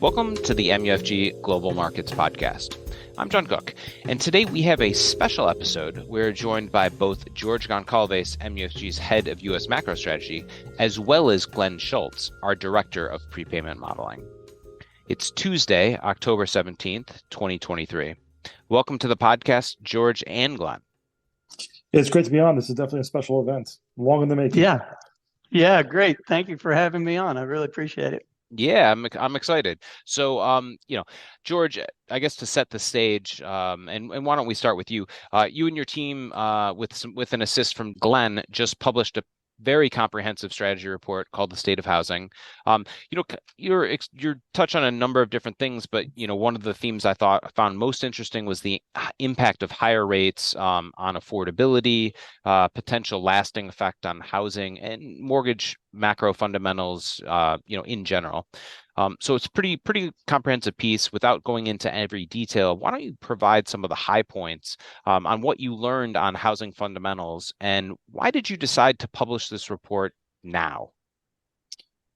Welcome to the MUFG Global Markets Podcast. I'm John Cook, and today we have a special episode. We're joined by both George Goncalves, MUFG's Head of U.S. Macro Strategy, as well as Glenn Schultz, our Director of Prepayment Modeling. It's Tuesday, October 17th, 2023. Welcome to the podcast, George and Glenn. It's great to be on. This is definitely a special event. Long in the making. Yeah, great. Thank you for having me on. I really appreciate it. Yeah, I'm excited. So, George, I guess to set the stage, and why don't we start with you? You and your team, with an assist from Glenn, just published a very comprehensive strategy report called "The State of Housing." You're touch on a number of different things, but one of the themes I found most interesting was the impact of higher rates on affordability, potential lasting effect on housing and mortgage macro fundamentals, in general. So it's pretty comprehensive piece. Without going into every detail, why don't you provide some of the high points on what you learned on housing fundamentals, and why did you decide to publish this report now?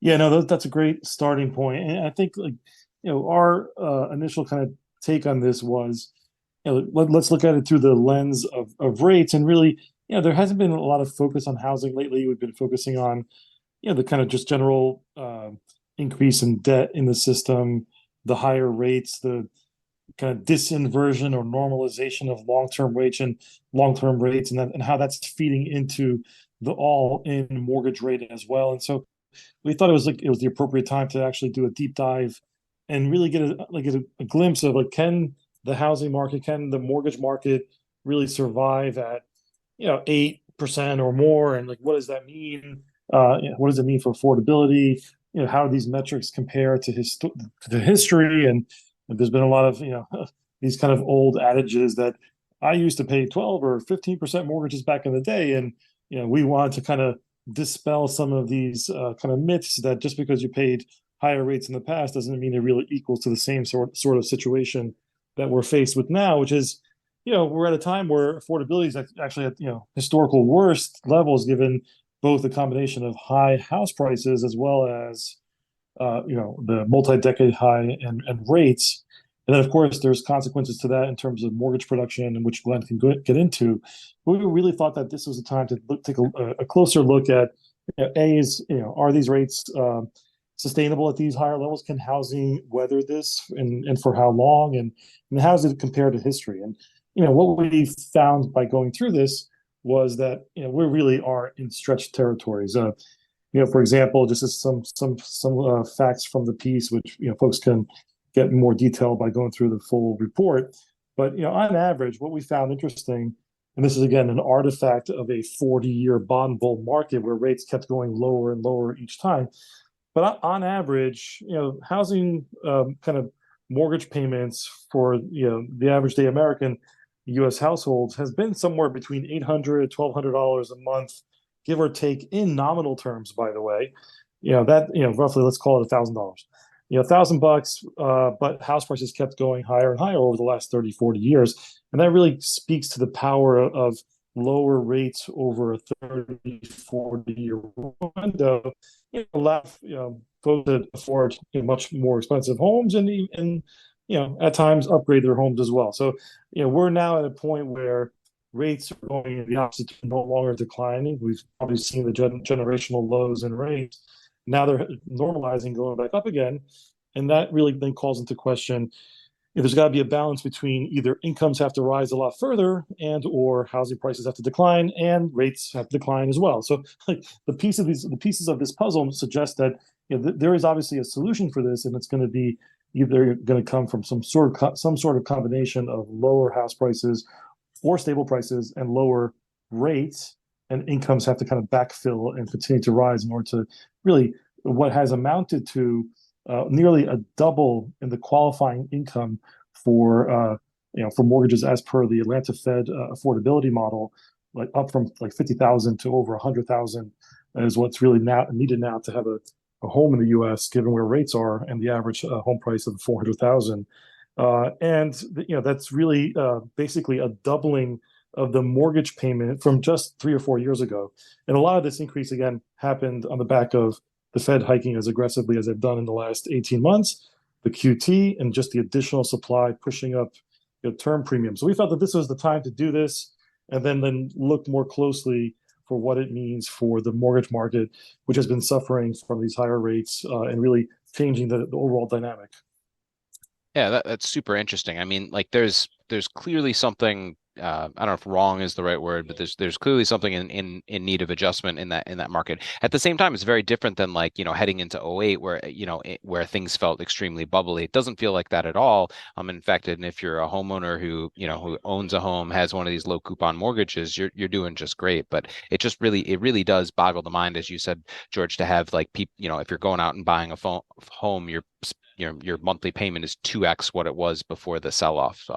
Yeah, no, that's a great starting point. And I think our initial kind of take on this was, let's look at it through the lens of rates. And really, there hasn't been a lot of focus on housing lately. We've been focusing on, the kind of just general increase in debt in the system, the higher rates, the kind of disinversion or normalization of long-term rates, and how that's feeding into the all-in mortgage rate as well. And so we thought it was the appropriate time to actually do a deep dive and really get a glimpse of can the housing market, can the mortgage market really survive at 8% or more, and what does that mean? What does it mean for affordability? How do these metrics compare to history? And there's been a lot of these kind of old adages that I used to pay 12 or 15% mortgages back in the day, and we wanted to kind of dispel some of these kind of myths that just because you paid higher rates in the past doesn't mean it really equals to the same sort of situation that we're faced with now, which is we're at a time where affordability is actually at historical worst levels, given both the combination of high house prices as well as the multi-decade high and rates. And then, of course, there's consequences to that in terms of mortgage production, and which Glenn can get into. But we really thought that this was the time to take a closer look at, are these rates sustainable at these higher levels? Can housing weather this, and for how long? And how does it compare to history? And what we found by going through this was that we really are in stretched territories. For example, just as some facts from the piece, which folks can get more detail by going through the full report. But on average, what we found interesting, and this is again an artifact of a 40-year bond bull market where rates kept going lower and lower each time. But on average, housing kind of mortgage payments for the average day American U.S. households has been somewhere between $800, $1,200 a month, give or take, in nominal terms. By the way, roughly, let's call it $1,000. $1,000, but house prices kept going higher and higher over the last 30, 40 years, and that really speaks to the power of lower rates over a 30, 40-year window. Allow folks to afford much more expensive homes, and at times upgrade their homes as well. So, we're now at a point where rates are going in the opposite, no longer declining. We've probably seen the generational lows in rates. Now they're normalizing, going back up again. And that really then calls into question, there's got to be a balance between either incomes have to rise a lot further or housing prices have to decline and rates have to decline as well. So the pieces of this puzzle suggest that there is obviously a solution for this, and it's going to be either going to come from some sort of combination of lower house prices or stable prices and lower rates, and incomes have to kind of backfill and continue to rise in order to really what has amounted to nearly a double in the qualifying income for mortgages as per the Atlanta Fed affordability model, up from $50,000 to over $100,000 is what's really needed now to have a home in the U.S., given where rates are and the average home price of $400,000. That's really basically a doubling of the mortgage payment from just 3 or 4 years ago. And a lot of this increase, again, happened on the back of the Fed hiking as aggressively as they've done in the last 18 months, the QT and just the additional supply pushing up term premiums. So we felt that this was the time to do this, and then look more closely for what it means for the mortgage market, which has been suffering from these higher rates and really changing the overall dynamic. Yeah, that's super interesting. I mean, like there's clearly something, I don't know if wrong is the right word, but there's clearly something in need of adjustment in that market. At the same time, it's very different than like, heading into '08 where, where things felt extremely bubbly. It doesn't feel like that at all. In fact, and if you're a homeowner who owns a home, has one of these low coupon mortgages, you're doing just great. But it really does boggle the mind, as you said, George, to have like people, if you're going out and buying a home, your monthly payment is 2x what it was before the sell-off. So,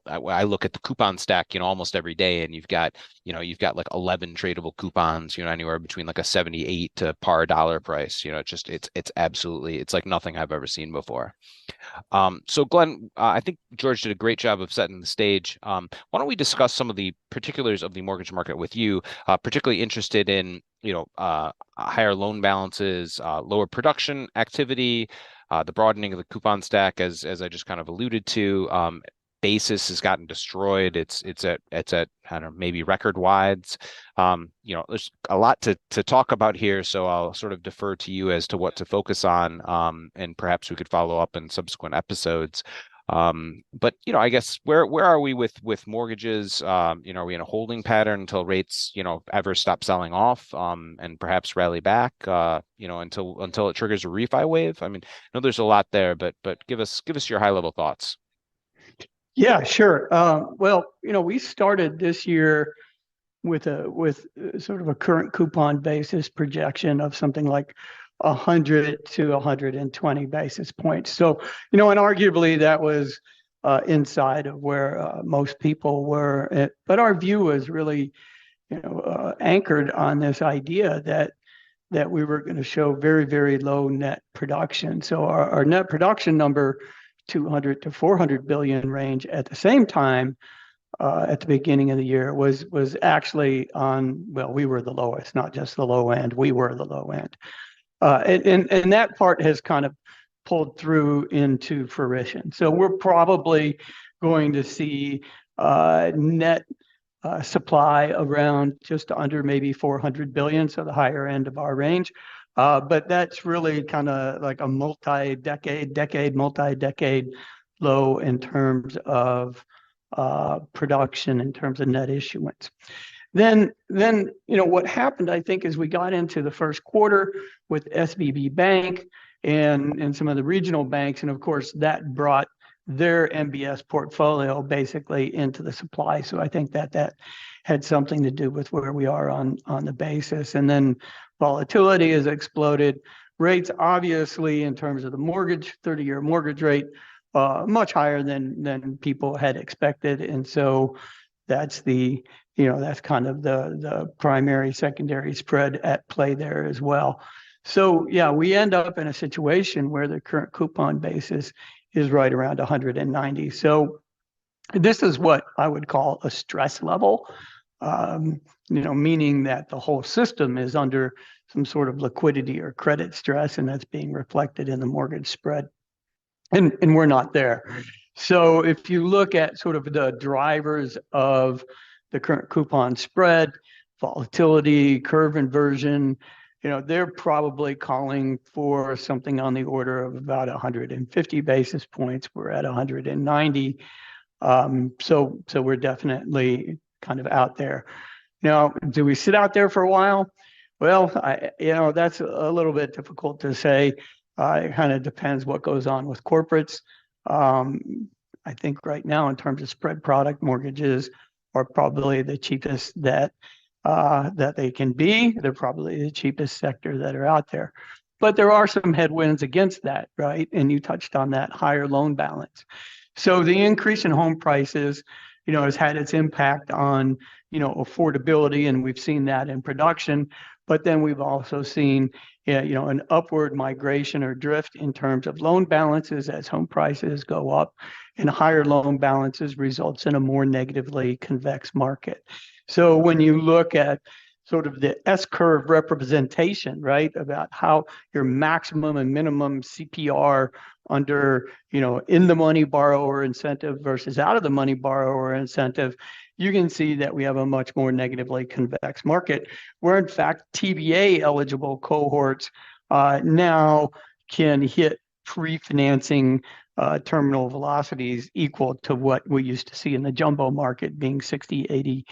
I look at the coupon stack, almost every day, and you've got like 11 tradable coupons, anywhere between like a 78 to par dollar price. It's absolutely, it's like nothing I've ever seen before. So Glenn, I think George did a great job of setting the stage. Why don't we discuss some of the particulars of the mortgage market with you, particularly interested in, higher loan balances, lower production activity, the broadening of the coupon stack, as I just kind of alluded to. Basis has gotten destroyed. It's at I don't know, maybe record wides. There's a lot to talk about here, so I'll sort of defer to you as to what to focus on, and perhaps we could follow up in subsequent episodes. But I guess where are we with mortgages? Are we in a holding pattern until rates ever stop selling off, and perhaps rally back, until it triggers a refi wave? I mean, I know there's a lot there, but give us your high level thoughts. Yeah, sure. Well, we started this year with sort of a current coupon basis projection of something like 100 to 120 basis points. So, and arguably that was inside of where most people were. But our view was really, anchored on this idea that we were going to show very, very low net production. So our net production number, 200 to 400 billion range at the same time, at the beginning of the year was actually we were the lowest, not just the low end, we were the low end. And that part has kind of pulled through into fruition. So we're probably going to see net supply around just under maybe 400 billion, so the higher end of our range. But that's really kind of like a multi-decade low in terms of production, in terms of net issuance. Then what happened, I think, is we got into the first quarter with SVB Bank and some of the regional banks, and of course that brought their MBS portfolio basically into the supply. So I think that had something to do with where we are on the basis. And then volatility has exploded. Rates, obviously, in terms of the 30-year mortgage rate, much higher than people had expected. And so that's that's kind of the primary, secondary spread at play there as well. So yeah, we end up in a situation where the current coupon basis is right around 190. So this is what I would call a stress level, meaning that the whole system is under some sort of liquidity or credit stress, and that's being reflected in the mortgage spread. And we're not there. So if you look at sort of the drivers of the current coupon spread, volatility, curve inversion, they're probably calling for something on the order of about 150 basis points. We're at 190. So we're definitely kind of out there. Now, do we sit out there for a while? Well, that's a little bit difficult to say. It kind of depends what goes on with corporates. I think right now, in terms of spread product, mortgages are probably the cheapest that they can be. They're probably the cheapest sector that are out there. But there are some headwinds against that, right? And you touched on that, higher loan balance. So the increase in home prices, has had its impact on, affordability, and we've seen that in production. But then we've also seen, an upward migration or drift in terms of loan balances as home prices go up, and higher loan balances results in a more negatively convex market. So when you look at sort of the S-curve representation, right, about how your maximum and minimum CPR under, in the money borrower incentive versus out of the money borrower incentive, you can see that we have a much more negatively convex market, where in fact TBA eligible cohorts now can hit pre-financing terminal velocities equal to what we used to see in the jumbo market, being 60, 80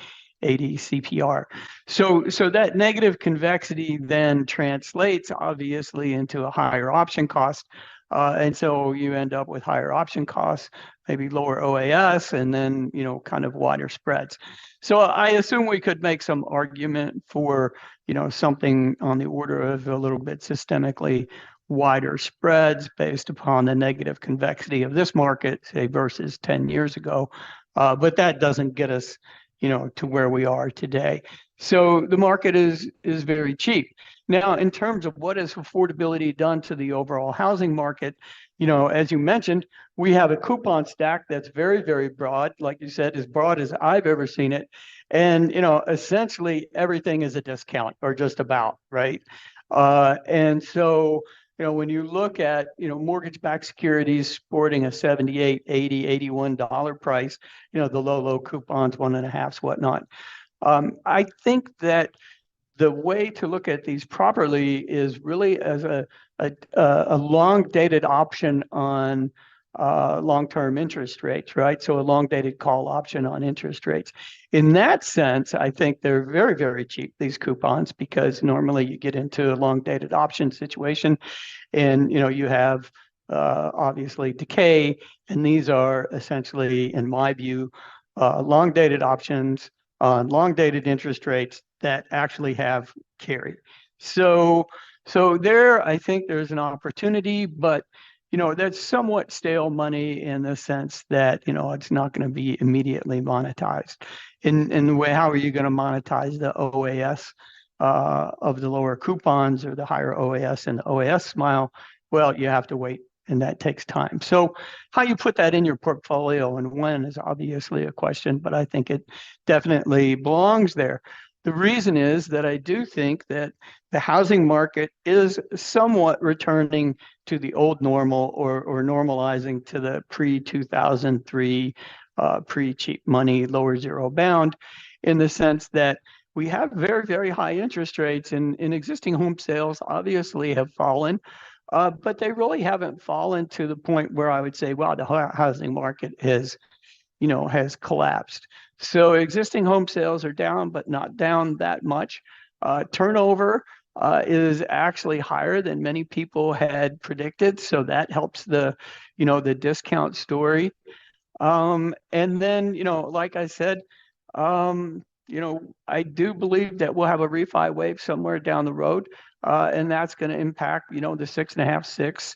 CPR. So that negative convexity then translates obviously into a higher option cost. And so you end up with higher option costs, maybe lower OAS, and then, kind of wider spreads. So I assume we could make some argument for, something on the order of a little bit systemically wider spreads based upon the negative convexity of this market, say, versus 10 years ago. But that doesn't get us, to where we are today. So the market is very cheap. Now, in terms of what has affordability done to the overall housing market, as you mentioned, we have a coupon stack that's very, very broad, like you said, as broad as I've ever seen it. And, essentially everything is a discount, or just about, right? And so, when you look at, mortgage-backed securities sporting a $78, $80, $81 price, the low coupons, 1.5s, whatnot. I think that the way to look at these properly is really as a long-dated option on long-term interest rates, right? So a long-dated call option on interest rates. In that sense, I think they're very, very cheap, these coupons, because normally you get into a long-dated option situation and, you have obviously decay. And these are essentially, in my view, long-dated options on long-dated interest rates that actually have carry. So there, I think there's an opportunity, but that's somewhat stale money in the sense that, it's not going to be immediately monetized. In the way, how are you going to monetize the OAS of the lower coupons or the higher OAS and the OAS smile? Well, you have to wait, and that takes time. So how you put that in your portfolio and when is obviously a question, but I think it definitely belongs there. The reason is that I do think that the housing market is somewhat returning to the old normal, or normalizing to the pre-2003, pre-cheap money, lower zero bound, in the sense that we have very, very high interest rates, and existing home sales obviously have fallen, but they really haven't fallen to the point where I would say, wow, the housing market has collapsed. So existing home sales are down, but not down that much. Turnover is actually higher than many people had predicted. So that helps the discount story. And then, like I said, I do believe that we'll have a refi wave somewhere down the road. And that's going to impact, the 6.5, 6,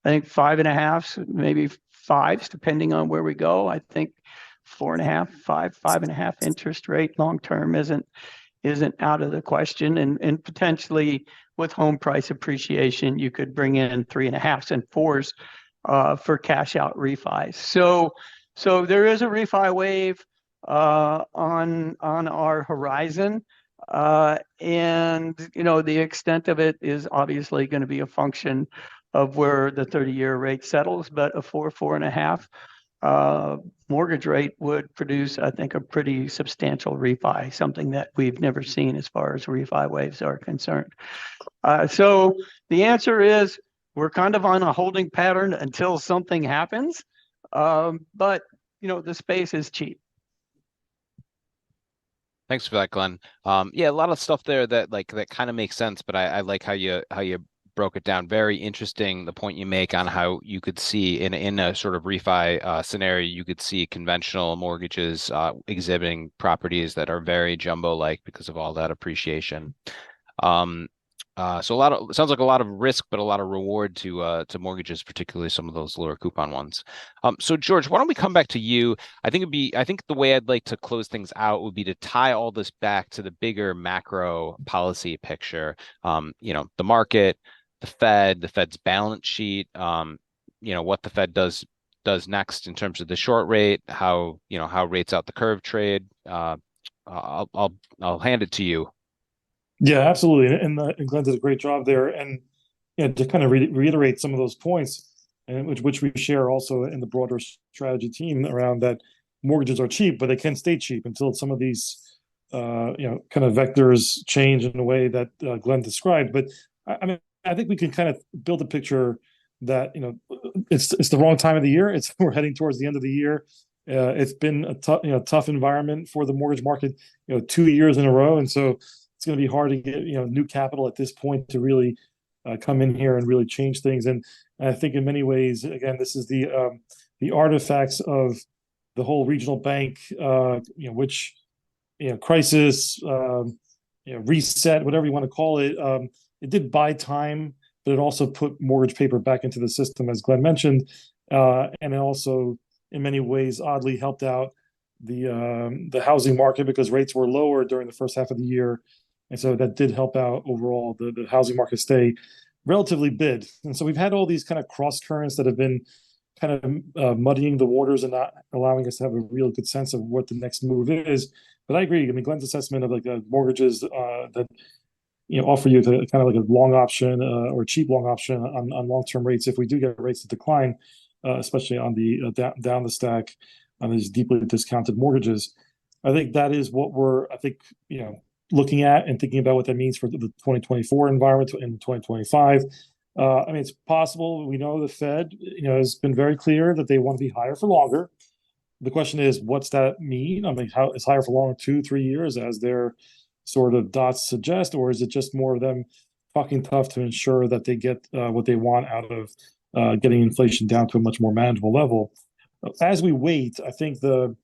I think 5.5, maybe 5s, depending on where we go. I think 4.5, 5.5 interest rate long term isn't out of the question, and potentially with home price appreciation, you could bring in 3.5s and 4s for cash out refis. So there is a refi wave on our horizon, and the extent of it is obviously going to be a function of where the 30-year rate settles, but a 4.5 mortgage rate would produce, I think, a pretty substantial refi, something that we've never seen as far as refi waves are concerned. So the answer is we're kind of on a holding pattern until something happens, but the space is cheap. Thanks for that, Glenn. Yeah, a lot of stuff there that kind of makes sense, but I like how you broke it down. Very interesting, the point you make on how you could see in a sort of refi scenario, you could see conventional mortgages exhibiting properties that are very jumbo-like because of all that appreciation. So sounds like a lot of risk, but a lot of reward to mortgages, particularly some of those lower coupon ones. So George, why don't we come back to you? I think the way I'd like to close things out would be to tie all this back to the bigger macro policy picture. The market, the Fed's balance sheet, what the Fed does next in terms of the short rate, how rates out the curve trade. I'll hand it to you. Yeah, absolutely. And Glenn did a great job there. And to kind of reiterate some of those points, and which we share also in the broader strategy team around that mortgages are cheap, but they can stay cheap until some of these kind of vectors change in a way that Glenn described. But I mean, I think we can kind of build a picture that it's the wrong time of the year. It's we're heading towards the end of the year. It's been a tough environment for the mortgage market, 2 years in a row, and so it's going to be hard to get new capital at this point to really come in here and really change things. And I think in many ways, again, this is the artifacts of the whole regional bank, which crisis, reset, whatever you want to call it. It did buy time, but it also put mortgage paper back into the system, as Glenn mentioned, and it also, in many ways, oddly helped out the housing market because rates were lower during the first half of the year, and so that did help out overall the housing market stay relatively bid. And so we've had all these kind of cross currents that have been kind of muddying the waters and not allowing us to have a real good sense of what the next move is. But I agree. I mean, Glenn's assessment of like mortgages that offer you kind of like a long option or cheap long option on long-term rates if we do get rates to decline, especially on the down the stack on these deeply discounted mortgages. I think that is what we're looking at and thinking about what that means for the 2024 environment in 2025. I mean, it's possible. We know the Fed, has been very clear that they want to be higher for longer. The question is, what's that mean? I mean, how is higher for longer, 2-3 years, as their sort of dots suggest, or is it just more of them talking tough to ensure that they get what they want out of getting inflation down to a much more manageable level? As we wait, I think the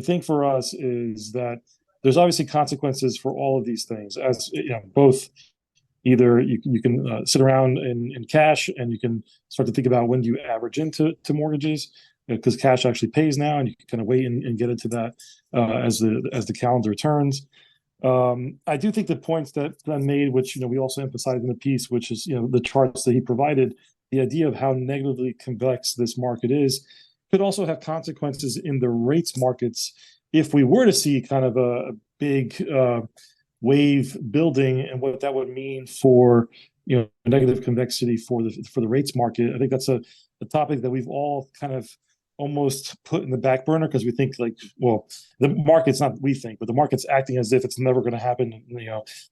thing for us is that there's obviously consequences for all of these things. As both either you can sit around in cash and you can start to think about when do you average into mortgages because cash actually pays now, and you can kind of wait and get into that as the calendar turns. I do think the points that Glenn made, which we also emphasized in the piece, which is the charts that he provided, the idea of how negatively convex this market is, could also have consequences in the rates markets if we were to see kind of a big wave building, and what that would mean for negative convexity for the rates market. I think that's a topic that we've all kind of almost put in the back burner because we think the market's not we think, but the market's acting as if it's never going to happen.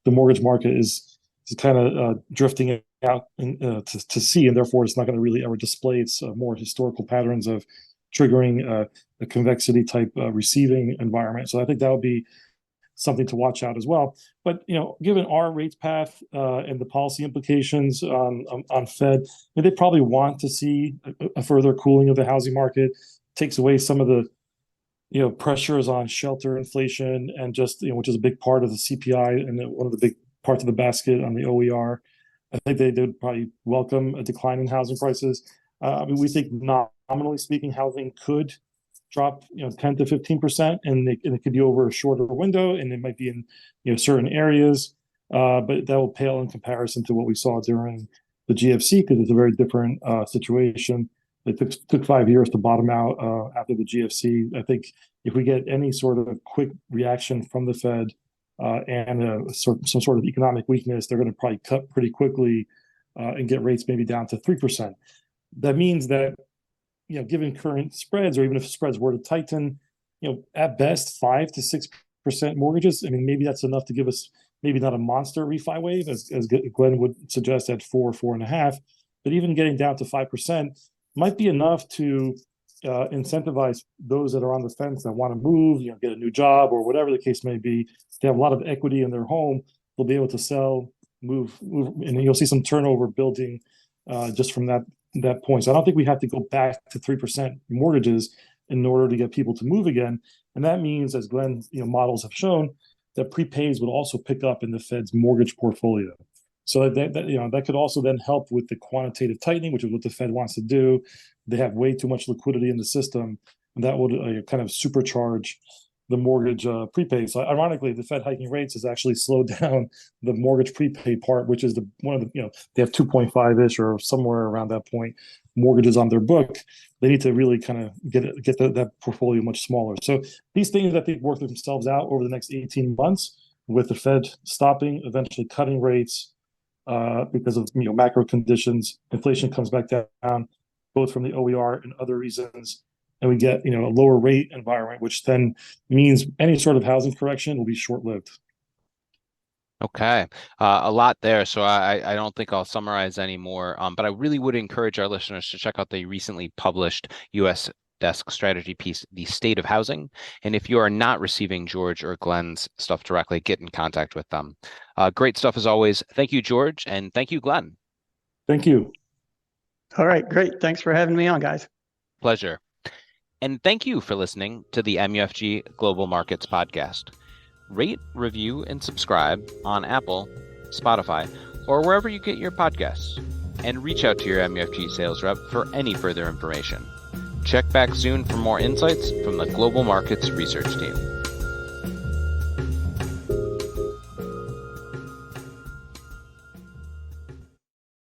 The mortgage market is kind of drifting out to sea, and therefore it's not going to really ever display its more historical patterns of triggering a convexity type receiving environment. So I think that would be something to watch out as well. But given our rates path and the policy implications on Fed, they probably want to see a further cooling of the housing market, takes away some of the pressures on shelter inflation and just which is a big part of the CPI and one of the big parts of the basket on the OER. I think they would probably welcome a decline in housing prices. I mean, we think nominally speaking, housing could drop 10 to 15%, and it could be over a shorter window, and it might be in certain areas, but that will pale in comparison to what we saw during the GFC because it's a very different situation. It took 5 years to bottom out after the GFC. I think if we get any sort of quick reaction from the Fed and some sort of economic weakness, they're going to probably cut pretty quickly and get rates maybe down to 3%. That means that given current spreads, or even if spreads were to tighten, at best 5 to 6% mortgages. I mean, maybe that's enough to give us maybe not a monster refi wave, as Glenn would suggest at 4.5, but even getting down to 5% might be enough to incentivize those that are on the fence that want to move, get a new job or whatever the case may be. If they have a lot of equity in their home, they'll be able to sell, move, and you'll see some turnover building just from that point. So I don't think we have to go back to 3% mortgages in order to get people to move again. And that means, as Glenn models have shown, that prepays would also pick up in the Fed's mortgage portfolio. So that could also then help with the quantitative tightening, which is what the Fed wants to do. They have way too much liquidity in the system, and that would kind of supercharge the mortgage prepay. So ironically, the Fed hiking rates has actually slowed down the mortgage prepay part, which is one of the, they have 2.5-ish or somewhere around that point mortgages on their book. They need to really kind of get that portfolio much smaller. So these things, I think, work themselves out over the next 18 months. with the Fed stopping, eventually cutting rates because of macro conditions. Inflation comes back down, both from the OER and other reasons, and we get a lower rate environment, which then means any sort of housing correction will be short-lived. Okay, a lot there. So I don't think I'll summarize anymore, but I really would encourage our listeners to check out the recently published U.S. desk strategy piece, The State of Housing. And if you are not receiving George or Glenn's stuff directly, get in contact with them. Great stuff as always. Thank you, George, and thank you, Glenn. Thank you. All right, great. Thanks for having me on, guys. Pleasure. And thank you for listening to the MUFG Global Markets Podcast. Rate, review, and subscribe on Apple, Spotify, or wherever you get your podcasts. And reach out to your MUFG sales rep for any further information. Check back soon for more insights from the Global Markets Research Team.